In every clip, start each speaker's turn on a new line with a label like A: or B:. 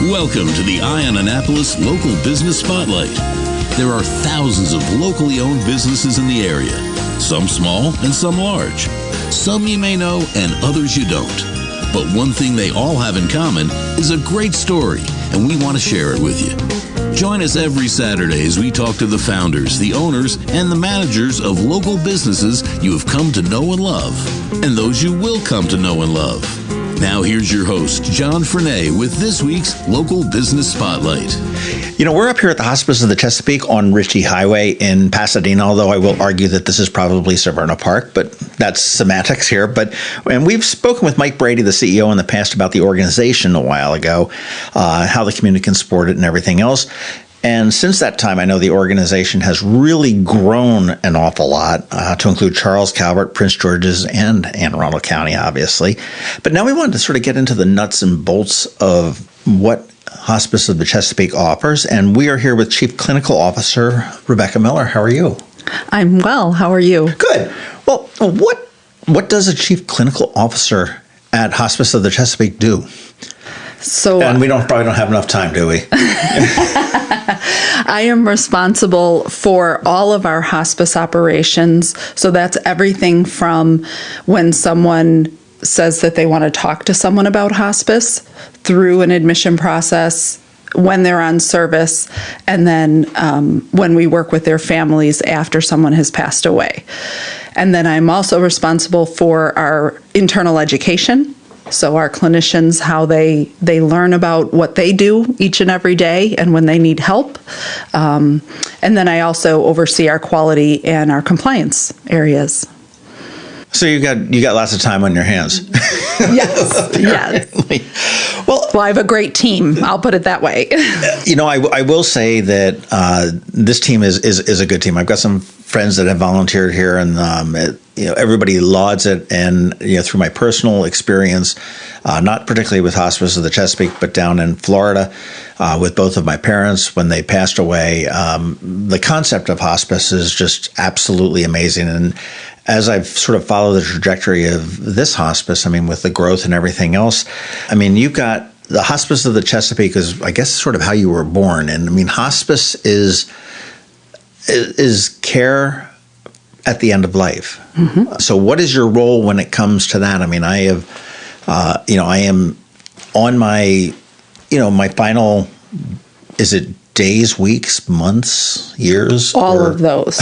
A: Welcome to the Ion Annapolis Local Business Spotlight. There are thousands of locally owned businesses in the area, some small and some large. Some you may know and others you don't. But one thing they all have in common is a great story, and we want to share it with you. Join us every Saturday as we talk to the founders, the owners, and the managers of local businesses you have come to know and love, and those you will come to know and love. Now here's your host, John Frenay, with this week's Local Business Spotlight.
B: You know, we're up here at the Hospice of the Chesapeake on Ritchie Highway in Pasadena, although I will argue that this is probably Severna Park, but that's semantics here. And we've spoken with Mike Brady, the CEO, in the past about the organization a while ago, how the community can support it and everything else. And since that time, I know the organization has really grown an awful lot to include Charles, Calvert, Prince George's, and Anne Arundel County, obviously. But now we wanted to sort of get into the nuts and bolts of what Hospice of the Chesapeake offers. And we are here with Chief Clinical Officer Becky Miller. How are you?
C: I'm well. How are you?
B: Good. Well, what does a Chief Clinical Officer at Hospice of the Chesapeake do? And we probably don't have enough time, do we?
C: I am responsible for all of our hospice operations. So that's everything from when someone says that they want to talk to someone about hospice, through an admission process, when they're on service, and then when we work with their families after someone has passed away. And then I'm also responsible for our internal education. So our clinicians, how they learn about what they do each and every day and when they need help. And then I also oversee our quality and our compliance areas.
B: So you got lots of time on your hands.
C: Yes. Well, I have a great team. I'll put it that way.
B: You know, I will say that this team is a good team. I've got some friends that have volunteered here, and everybody lauds it. And through my personal experience, not particularly with Hospice of the Chesapeake, but down in Florida, with both of my parents when they passed away, the concept of hospice is just absolutely amazing. And as I've sort of followed the trajectory of this hospice, I mean, with the growth and everything else, I mean, you've got the Hospice of the Chesapeake is, I guess, sort of how you were born. And I mean, hospice is care at the end of life. Mm-hmm. So what is your role when it comes to that? I mean, I am on my final, is it days, weeks, months, years?
C: All of those.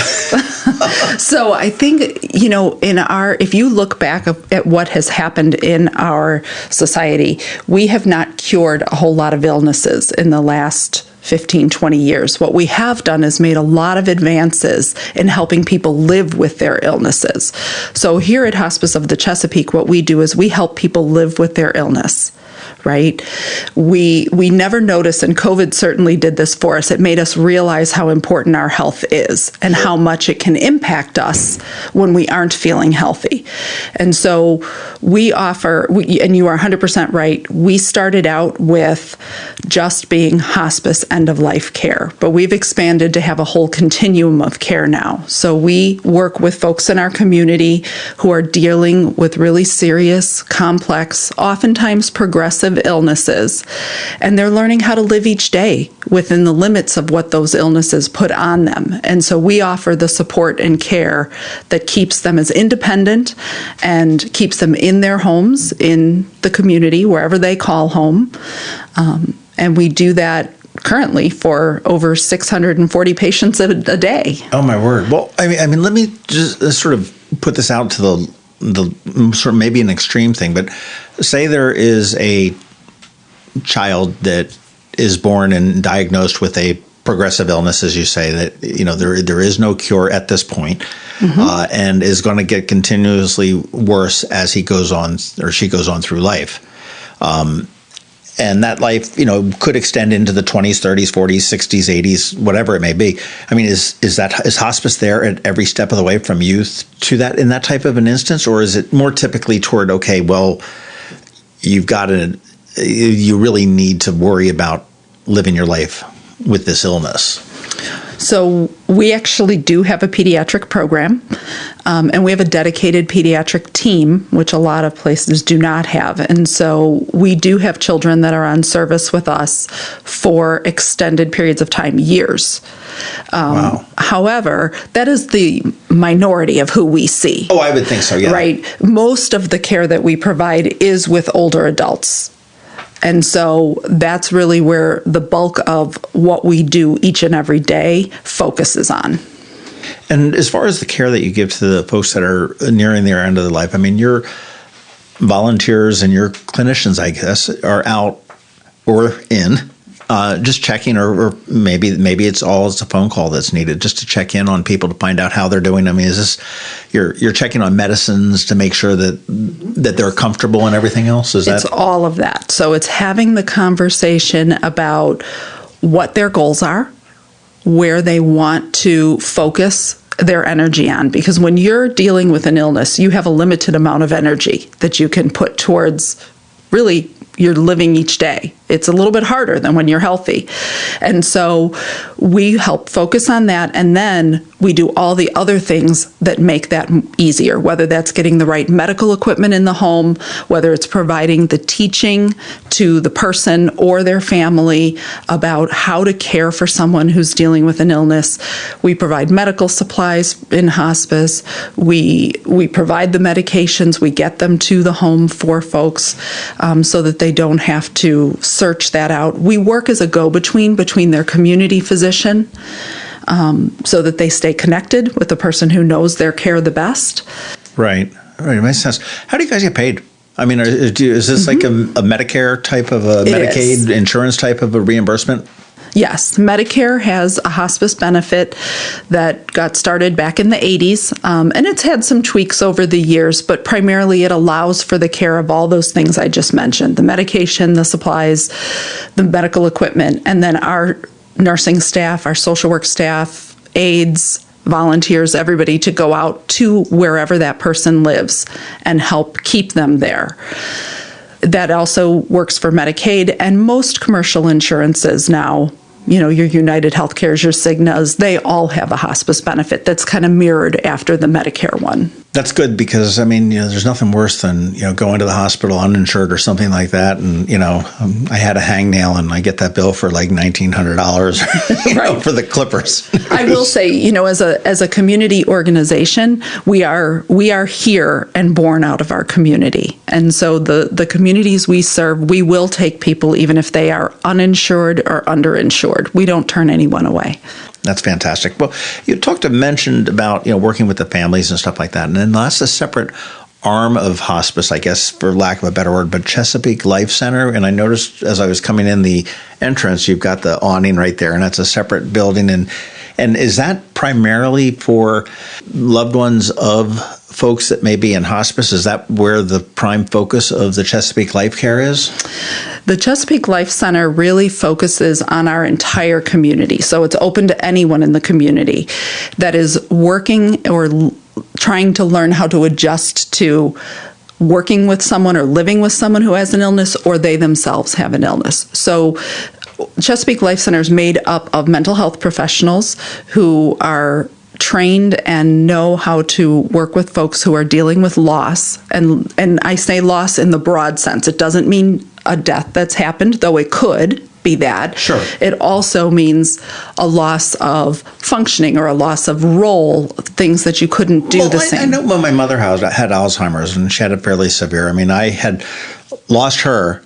C: So I think, if you look back at what has happened in our society, we have not cured a whole lot of illnesses in the last 15, 20 years. What we have done is made a lot of advances in helping people live with their illnesses. So here at Hospice of the Chesapeake, what we do is we help people live with their illness. Right? We never noticed, and COVID certainly did this for us. It made us realize how important our health is and how much it can impact us when we aren't feeling healthy. And so we offer, and you are 100% right, we started out with just being hospice end-of-life care, but we've expanded to have a whole continuum of care now. So we work with folks in our community who are dealing with really serious, complex, oftentimes progressive illnesses, and they're learning how to live each day within the limits of what those illnesses put on them. And so we offer the support and care that keeps them as independent and keeps them in their homes, in the community, wherever they call home. And we do that currently for over 640 patients a day.
B: Oh, my word. Well, I mean, let me just sort of put this out to the sort of maybe an extreme thing, but say there is a child that is born and diagnosed with a progressive illness, as you say, that there is no cure at this point, mm-hmm. And is going to get continuously worse as he goes on or she goes on through life. And that life, could extend into the 20s, 30s, 40s, 60s, 80s, whatever it may be. I mean, is hospice there at every step of the way from youth to that in that type of an instance, or is it more typically toward, okay, well, you really need to worry about living your life with this illness?
C: So we actually do have a pediatric program, and we have a dedicated pediatric team, which a lot of places do not have. And so we do have children that are on service with us for extended periods of time, years.
B: Wow.
C: However, that is the minority of who we see.
B: Oh, I would think so, yeah.
C: Right? Most of the care that we provide is with older adults. And so that's really where the bulk of what we do each and every day focuses on.
B: And as far as the care that you give to the folks that are nearing their end of their life, I mean, your volunteers and your clinicians, I guess, are out or in just checking, or maybe it's a phone call that's needed just to check in on people to find out how they're doing. I mean, is this you're checking on medicines to make sure that they're comfortable and everything else?
C: It's all of that. So it's having the conversation about what their goals are, where they want to focus their energy on. Because when you're dealing with an illness, you have a limited amount of energy that you can put towards really you're living each day. It's a little bit harder than when you're healthy. And so we help focus on that, and then we do all the other things that make that easier, whether that's getting the right medical equipment in the home, whether it's providing the teaching to the person or their family about how to care for someone who's dealing with an illness. We provide medical supplies in hospice. We provide the medications. We get them to the home for folks so that they don't have to search that out. We work as a go-between between their community physician so that they stay connected with the person who knows their care the best.
B: Right. It makes sense. How do you guys get paid? I mean, is this like a Medicare type of a Medicaid insurance type of a reimbursement?
C: Yes, Medicare has a hospice benefit that got started back in the 80s, and it's had some tweaks over the years, but primarily it allows for the care of all those things I just mentioned, the medication, the supplies, the medical equipment, and then our nursing staff, our social work staff, aides, volunteers, everybody to go out to wherever that person lives and help keep them there. That also works for Medicaid and most commercial insurances now. You know, your United Healthcares, your Cignas, they all have a hospice benefit that's kind of mirrored after the Medicare one. That's
B: good because, I mean, there's nothing worse than, going to the hospital uninsured or something like that. And, I had a hangnail and I get that bill for like $1,900
C: right.
B: For the clippers.
C: I will say, as a community organization, we are here and born out of our community. And so the communities we serve, we will take people even if they are uninsured or underinsured. We don't turn anyone away.
B: That's fantastic. Well, you mentioned about, working with the families and stuff like that. And then that's a separate arm of hospice, I guess, for lack of a better word, but Chesapeake Life Center. And I noticed as I was coming in the entrance, you've got the awning right there, and that's a separate building. And is that primarily for loved ones of folks that may be in hospice? Is that where the prime focus of the Chesapeake Life Care is?
C: The Chesapeake Life Center really focuses on our entire community. So it's open to anyone in the community that is working or trying to learn how to adjust to working with someone or living with someone who has an illness, or they themselves have an illness. So Chesapeake Life Center is made up of mental health professionals who are trained and know how to work with folks who are dealing with loss. And I say loss in the broad sense. It doesn't mean a death that's happened, though it could be that.
B: Sure.
C: It also means a loss of functioning or a loss of role, things that you couldn't do the same.
B: I know when my mother had Alzheimer's, and she had it fairly severe. I mean, I had lost her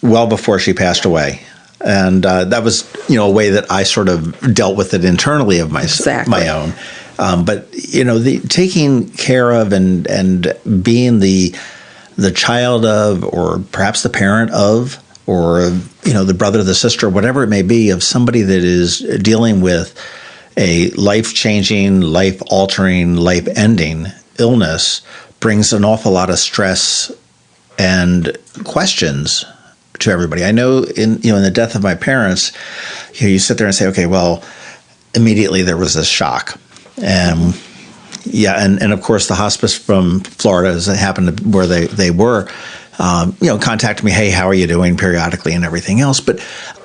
B: well before she passed away. And that was, a way that I sort of dealt with it internally of my own. But the taking care of and being the child of, or perhaps the parent of, or the brother, the sister, whatever it may be, of somebody that is dealing with a life-changing, life-altering, life-ending illness brings an awful lot of stress and questions to everybody. I know in the death of my parents, you sit there and say, okay, well, immediately there was this shock. And of course the hospice from Florida, as it happened to where they were, contacted me, hey, how are you doing, periodically and everything else. But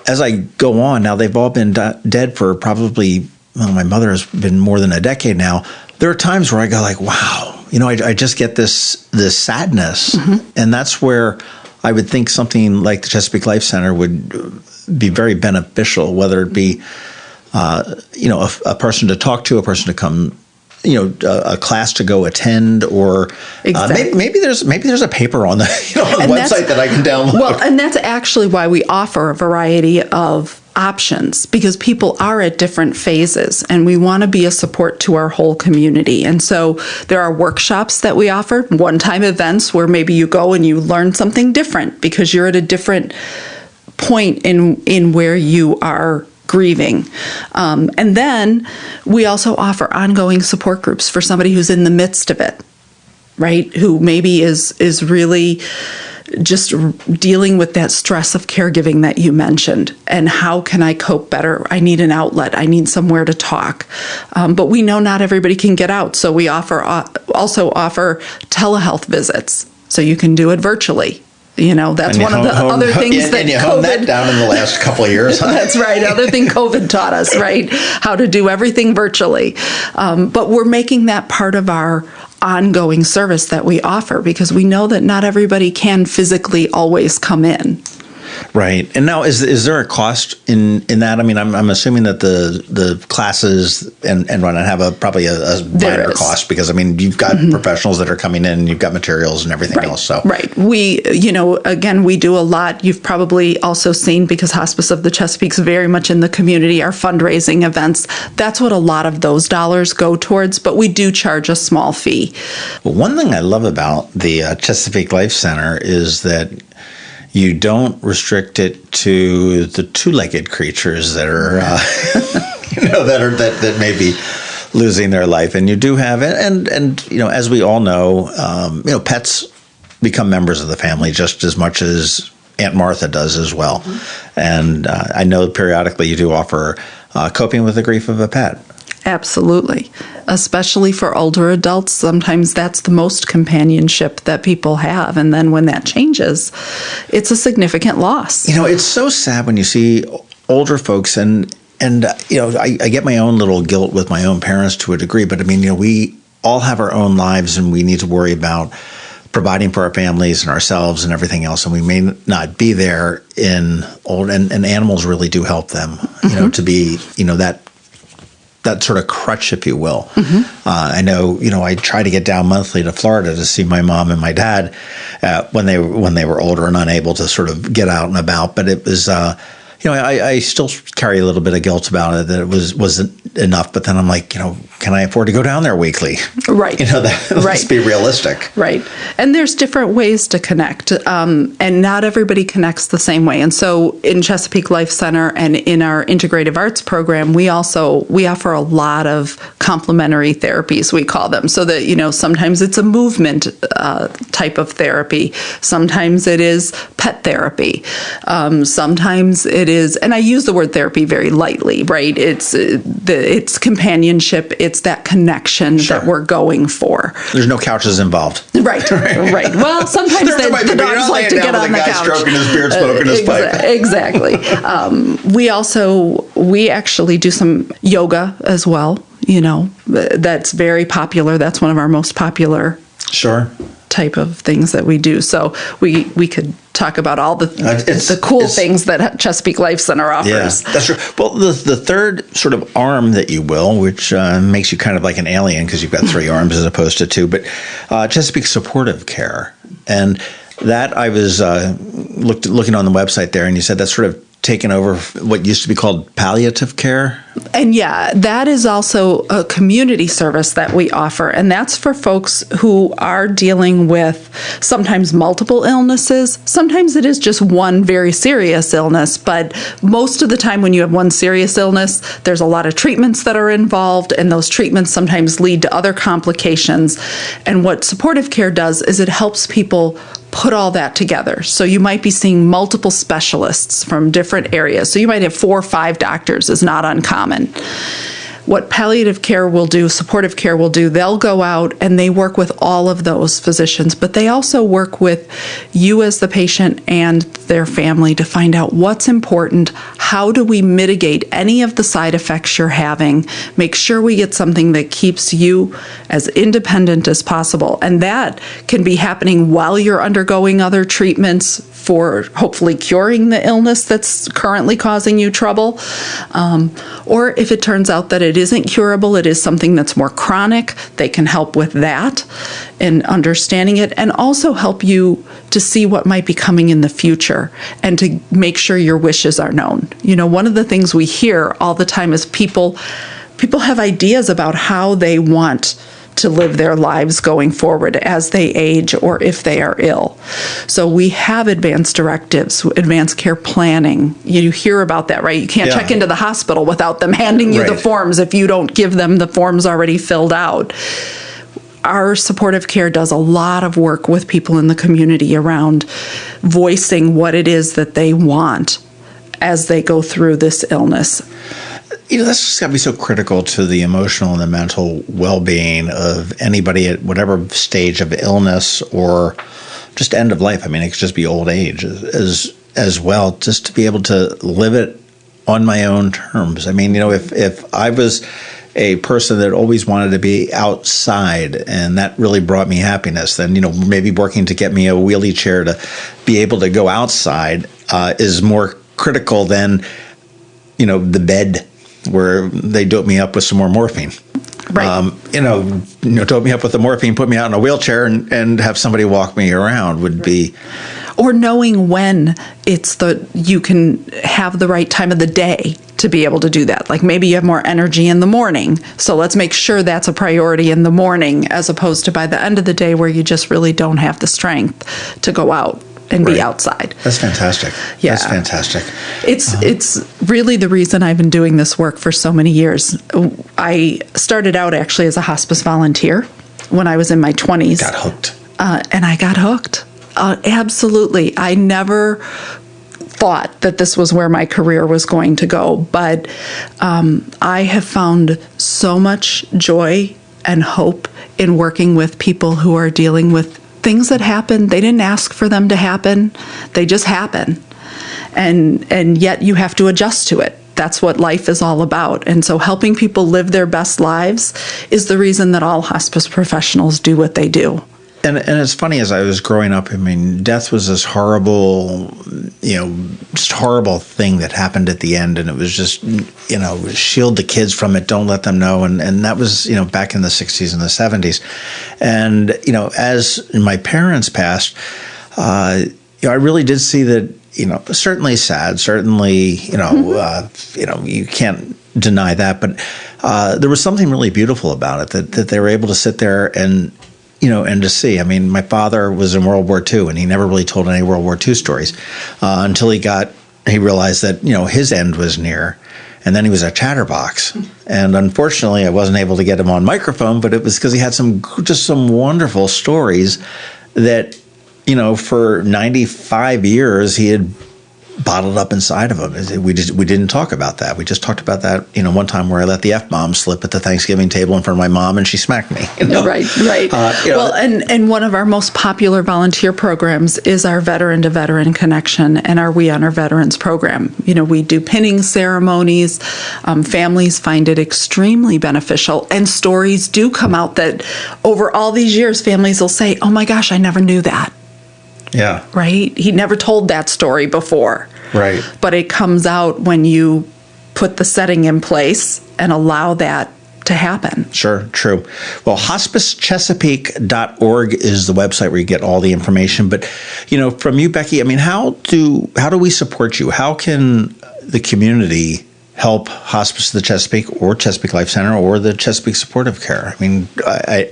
B: as I go on, now they've all been dead for probably my mother has been more than a decade now, there are times where I go like, wow, I just get this sadness. And that's where I would think something like the Chesapeake Life Center would be very beneficial, whether it be, a person to talk to, a person to come, a class to go attend, or maybe there's a paper on the website that I can download.
C: Well, and that's actually why we offer a variety of options, because people are at different phases and we want to be a support to our whole community. And so there are workshops that we offer, one-time events where maybe you go and you learn something different because you're at a different point in where you are grieving. And then we also offer ongoing support groups for somebody who's in the midst of it, right? Who maybe is really just dealing with that stress of caregiving that you mentioned. And how can I cope better? I need an outlet. I need somewhere to talk. But we know not everybody can get out. So we also offer telehealth visits. So you can do it virtually. That's one of the other things that
B: you honed that down in the last couple of years.
C: That's right. Other thing COVID taught us, right? How to do everything virtually. But we're making that part of our ongoing service that we offer, because we know that not everybody can physically always come in.
B: Right. And now, is there a cost in that? I mean, I'm assuming that the classes and run have probably a minor cost, because I mean, you've got professionals that are coming in, you've got materials and everything else. So
C: right. We, again, we do a lot. You've probably also seen, because Hospice of the Chesapeake's very much in the community, our fundraising events. That's what a lot of those dollars go towards. But we do charge a small fee.
B: Well, one thing I love about the Chesapeake Life Center is that you don't restrict it to the two-legged creatures that are, that may be losing their life, and you do have it. And as we all know, pets become members of the family just as much as Aunt Martha does as well. And I know periodically you do offer coping with the grief of a pet.
C: Absolutely. Especially for older adults, sometimes that's the most companionship that people have. And then when that changes, it's a significant loss.
B: It's so sad when you see older folks, and I get my own little guilt with my own parents to a degree, but I mean, we all have our own lives and we need to worry about providing for our families and ourselves and everything else. And we may not be there in old, and animals really do help them, to be, that sort of crutch, if you will. I know, I try to get down monthly to Florida to see my mom and my dad when they were older and unable to sort of get out and about. But it was, I still carry a little bit of guilt about it, that it wasn't enough. But then I'm like, can I afford to go down there weekly?
C: Right.
B: Let's be realistic.
C: Right. And there's different ways to connect, and not everybody connects the same way. And so in Chesapeake Life Center and in our integrative arts program, we offer a lot of complementary therapies, we call them, so that, sometimes it's a movement type of therapy. Sometimes it is pet therapy. Sometimes it is, and I use the word therapy very lightly, right? It's companionship. It's that connection that we're going for.
B: There's no couches involved.
C: Right. Well, sometimes the dogs like to get on the couch.
B: Stroking his beard, smoking his pipe.
C: Exactly. We actually do some yoga as well. That's very popular. That's one of our most popular type of things that we do. So we could talk about all the cool things that Chesapeake Life Center offers.
B: Yeah, that's true. Well, the third sort of arm that you will, which makes you kind of like an alien because you've got three arms as opposed to two, but Chesapeake Supportive Care. And that I was looking on the website there, and you said that's sort of taken over what used to be called palliative care.
C: And yeah, that is also a community service that we offer. And that's for folks who are dealing with sometimes multiple illnesses. Sometimes it is just one very serious illness. But most of the time when you have one serious illness, there's a lot of treatments that are involved. And those treatments sometimes lead to other complications. And what supportive care does is it helps people put all that together. So you might be seeing multiple specialists from different areas. So you might have 4 or 5 doctors is not uncommon. What palliative care will do, supportive care will do, they'll go out and they work with all of those physicians, but they also work with you as the patient and their family to find out what's important, how do we mitigate any of the side effects you're having, make sure we get something that keeps you as independent as possible. And that can be happening while you're undergoing other treatments for hopefully curing the illness that's currently causing you trouble. Or if it turns out that it isn't curable, it is something that's more chronic, they can help with that and understanding it, and also help you to see what might be coming in the future and to make sure your wishes are known. You know, one of the things we hear all the time is people have ideas about how they want to live their lives going forward as they age or if they are ill. So we have advanced directives, advanced care planning. You hear about that, right? You can't check into the hospital without them handing you the forms if you don't give them the forms already filled out. Our supportive care does a lot of work with people in the community around voicing what it is that they want as they go through this illness.
B: You know, that's just got to be so critical to the emotional and the mental well-being of anybody at whatever stage of illness or just end of life. I mean, it could just be old age as well, just to be able to live it on my own terms. I mean, you know, if I was a person that always wanted to be outside and that really brought me happiness, then, you know, maybe working to get me a wheelie chair to be able to go outside is more critical than, you know, the bed where they dope me up with some more morphine.
C: Right.
B: Dope me up with the morphine, put me out in a wheelchair and have somebody walk me around would be.
C: Or knowing when you can have the right time of the day to be able to do that. Like maybe you have more energy in the morning, so let's make sure that's a priority in the morning as opposed to by the end of the day where you just really don't have the strength to go out and be outside.
B: That's fantastic.
C: Yeah.
B: That's fantastic.
C: It's really the reason I've been doing this work for so many years. I started out actually as a hospice volunteer when I was in my 20s.
B: Got hooked.
C: And I got hooked. Absolutely. I never thought that this was where my career was going to go, but I have found so much joy and hope in working with people who are dealing with things that happen. They didn't ask for them to happen. They just happen. And yet you have to adjust to it. That's what life is all about. And so helping people live their best lives is the reason that all hospice professionals do what they do.
B: And it's funny, as I was growing up, I mean, death was this horrible, just horrible thing that happened at the end. And it was just, shield the kids from it, don't let them know. And that was, back in the 60s and the 70s. And, as my parents passed, I really did see that, certainly sad, certainly, you can't deny that. But there was something really beautiful about it, that they were able to sit there and to see. I mean, my father was in World War II, and he never really told any World War II stories until he realized that, his end was near. And then he was a chatterbox. And unfortunately, I wasn't able to get him on microphone, but it was because he had some wonderful stories that, for 95 years, he had bottled up inside of him. We didn't talk about that. We just talked about that, one time where I let the F-bomb slip at the Thanksgiving table in front of my mom and she smacked me.
C: Right. Well, and one of our most popular volunteer programs is our Veteran to Veteran Connection and our We Honor Veterans program. We do pinning ceremonies. Families find it extremely beneficial, and stories do come out that over all these years, families will say, oh my gosh, I never knew that.
B: Yeah.
C: Right? He never told that story before.
B: Right.
C: But it comes out when you put the setting in place and allow that to happen.
B: Sure, true. Well, hospicechesapeake.org is the website where you get all the information. But, from you, Becky, I mean, how do we support you? How can the community help Hospice of the Chesapeake or Chesapeake Life Center or the Chesapeake Supportive Care? I mean, I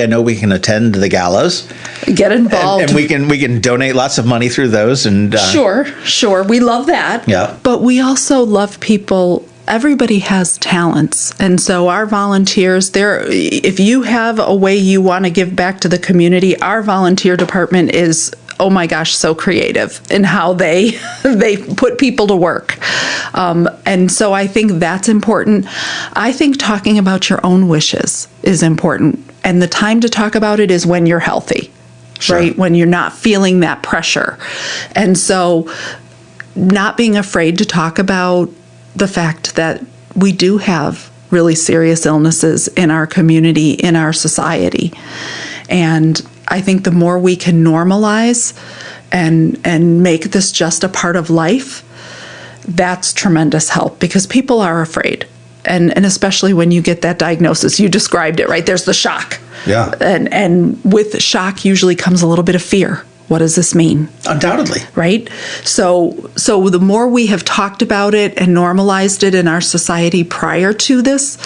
B: know we can attend the galas,
C: get involved,
B: and we can donate lots of money through those. And
C: sure, we love that.
B: Yeah,
C: but we also love people. Everybody has talents, and so our volunteers, if you have a way you want to give back to the community, our volunteer department is, oh my gosh, so creative in how they put people to work. And so I think that's important. I think talking about your own wishes is important. And the time to talk about it is when you're healthy,
B: sure,
C: right? When you're not feeling that pressure. And so not being afraid to talk about the fact that we do have really serious illnesses in our community, in our society. And I think the more we can normalize and make this just a part of life, that's tremendous help, because people are afraid. And especially when you get that diagnosis, you described it, right? There's the shock.
B: Yeah.
C: And with shock usually comes a little bit of fear. What does this mean?
B: Undoubtedly.
C: Right? So the more we have talked about it and normalized it in our society prior to this,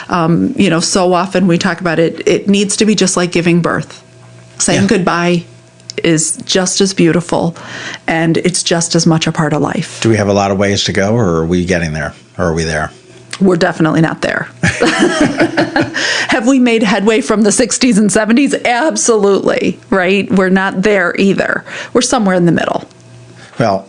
C: so often we talk about it, it needs to be just like giving birth. Saying goodbye is just as beautiful, and it's just as much a part of life.
B: Do we have a lot of ways to go, or are we getting there? Or are we there?
C: We're definitely not there. Have we made headway from the 60s and 70s? Absolutely, right? We're not there either. We're somewhere in the middle.
B: Well,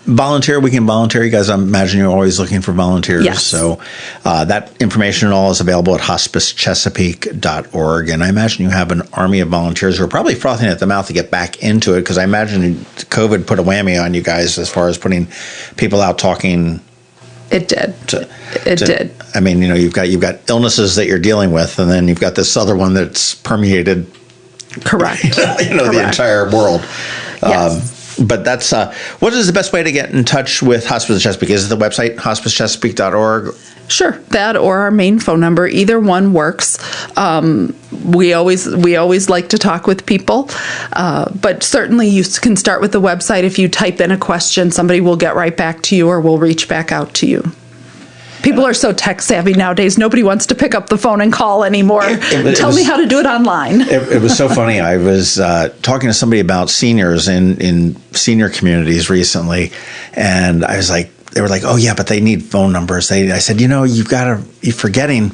B: volunteer, we can volunteer. You guys, I imagine you're always looking for volunteers.
C: Yes.
B: So that information and all is available at hospicechesapeake.org. And I imagine you have an army of volunteers who are probably frothing at the mouth to get back into it, because I imagine COVID put a whammy on you guys as far as putting people out talking.
C: It did. It did.
B: I mean, you've got illnesses that you're dealing with, and then you've got this other one that's permeated.
C: Correct.
B: The entire world.
C: Yes.
B: But that's what is the best way to get in touch with Hospice of Chesapeake? Is it the website hospicechesapeake.org?
C: Sure, that or our main phone number. Either one works. We always like to talk with people, but certainly you can start with the website. If you type in a question, somebody will get right back to you, or will reach back out to you. People are so tech savvy nowadays. Nobody wants to pick up the phone and call anymore. Tell me how to do it online.
B: It was so funny. I was talking to somebody about seniors in senior communities recently, and I was like, they were like, oh yeah, but they need phone numbers. I said, you're forgetting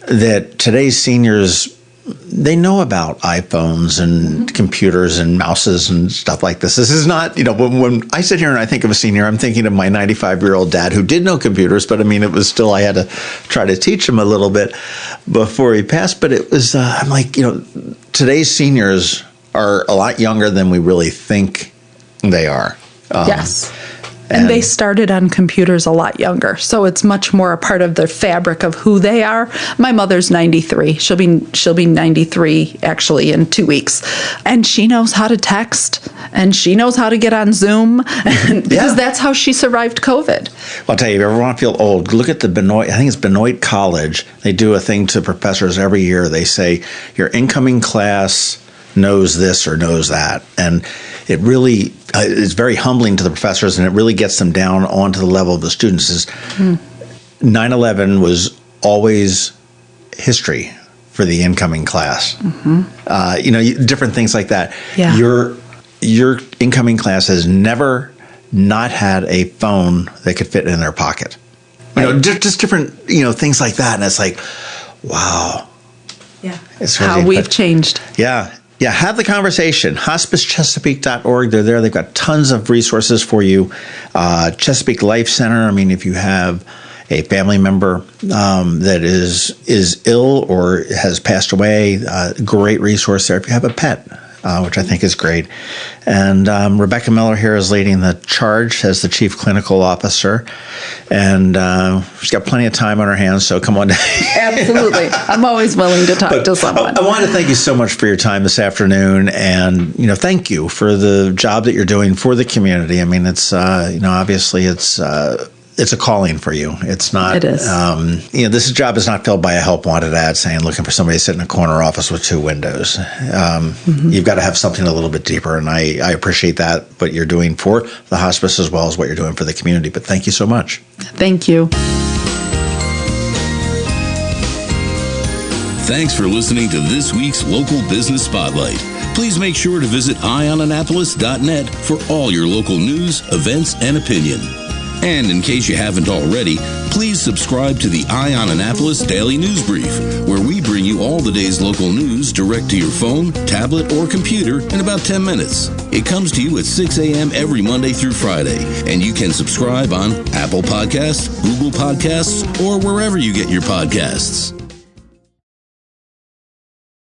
B: that today's seniors, they know about iPhones and computers and mouses and stuff like this. This is not, when I sit here and I think of a senior, I'm thinking of my 95-year-old dad who did know computers, but I mean, it was still, I had to try to teach him a little bit before he passed. But it was, I'm like, today's seniors are a lot younger than we really think they are.
C: Yes. And they started on computers a lot younger, so it's much more a part of the fabric of who they are. My mother's 93. She'll be 93 actually in 2 weeks, and she knows how to text, and she knows how to get on Zoom, because that's how she survived COVID.
B: Well, I'll tell you, if you ever want to feel old, look at the Benoit. I think it's Benoit College. They do a thing to professors every year. They say your incoming class knows this or knows that, and it really is very humbling to the professors, and it really gets them down onto the level of the students. 9/11 was always history for the incoming class. Different things like that.
C: Yeah.
B: Your incoming class has never not had a phone that could fit in their pocket. Just different things like that, and it's like, wow.
C: Yeah.
B: It's
C: how we've changed.
B: Yeah. Yeah, have the conversation. HospiceChesapeake.org. They're there. They've got tons of resources for you. Chesapeake Life Center. I mean, if you have a family member that is ill or has passed away, great resource there. If you have a pet, which I think is great. And Rebecca Miller here is leading the charge as the Chief Clinical Officer. And she's got plenty of time on her hands, so come on down.
C: Absolutely. I'm always willing to talk to someone.
B: I want to thank you so much for your time this afternoon, and thank you for the job that you're doing for the community. I mean, it's obviously it's a calling for you. It's not.
C: It is.
B: This job is not filled by a help wanted ad saying looking for somebody to sit in a corner office with 2 windows. You've got to have something a little bit deeper, and I appreciate that, what you're doing for the hospice as well as what you're doing for the community. But thank you so much.
C: Thank you.
A: Thanks for listening to this week's Local Business Spotlight. Please make sure to visit eyeonannapolis.net for all your local news, events, and opinion. And in case you haven't already, please subscribe to the Eye on Annapolis Daily News Brief, where we bring you all the day's local news direct to your phone, tablet, or computer in about 10 minutes. It comes to you at 6 a.m. every Monday through Friday, and you can subscribe on Apple Podcasts, Google Podcasts, or wherever you get your podcasts.